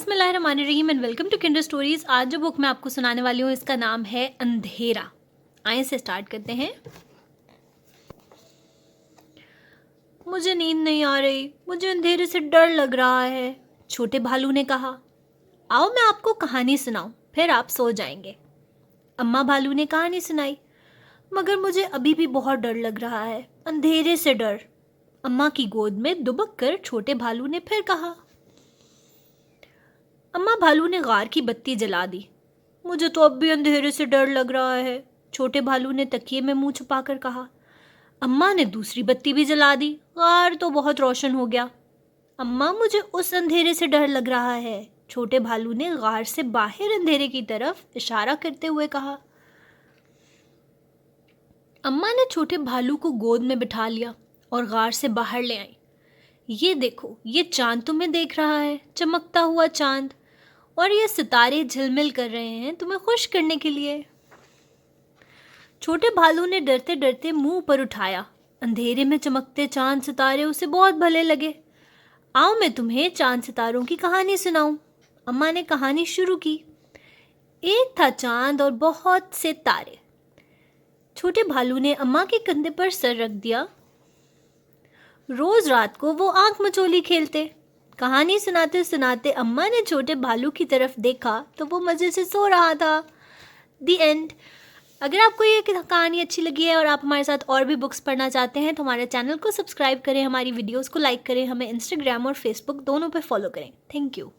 बिस्मिल्लाहिर्रहमानिर्रहीम and welcome to Kinder Stories. आज जो बुक मैं आपको सुनाने वाली हूँ इसका नाम है अंधेरा। आइए से स्टार्ट करते हैं। मुझे नींद नहीं आ रही, मुझे अंधेरे से डर लग रहा है, छोटे भालू ने कहा। आओ मैं आपको कहानी सुनाऊं, फिर आप सो जाएंगे। अम्मा भालू ने कहानी सुनाई। मगर मुझे अभी भी बहुत डर लग रहा है, अंधेरे से डर। अम्मा की गोद में दुबक कर छोटे भालू ने फिर कहा। अम्मा भालू ने गार की बत्ती जला दी। मुझे तो अब भी अंधेरे से डर लग रहा है, छोटे भालू ने तकिए में मुंह छुपाकर कहा। अम्मा ने दूसरी बत्ती भी जला दी। गार तो बहुत रोशन हो गया। अम्मा मुझे उस अंधेरे से डर लग रहा है, छोटे भालू ने गार से बाहर अंधेरे की तरफ इशारा करते हुए कहा। अम्मा ने छोटे भालू को गोद में बिठा लिया और गार से बाहर ले आई। ये देखो, ये चांद तुम्हें देख रहा है, चमकता हुआ चांद, और ये सितारे झिलमिल कर रहे हैं तुम्हें खुश करने के लिए। छोटे भालू ने डरते डरते मुंह पर उठाया। अंधेरे में चमकते चांद सितारे उसे बहुत भले लगे। आओ मैं तुम्हें चांद सितारों की कहानी सुनाऊं। अम्मा ने कहानी शुरू की। एक था चांद और बहुत से तारे। छोटे भालू ने अम्मा के कंधे पर सर रख दिया। रोज रात को वो आंख मचोली खेलते। कहानी सुनाते सुनाते अम्मा ने छोटे भालू की तरफ देखा तो वो मज़े से सो रहा था। दी एंड। अगर आपको ये कहानी अच्छी लगी है और आप हमारे साथ और भी बुक्स पढ़ना चाहते हैं तो हमारे चैनल को सब्सक्राइब करें, हमारी वीडियोस को लाइक करें, हमें इंस्टाग्राम और फेसबुक दोनों पे फॉलो करें। Thank you.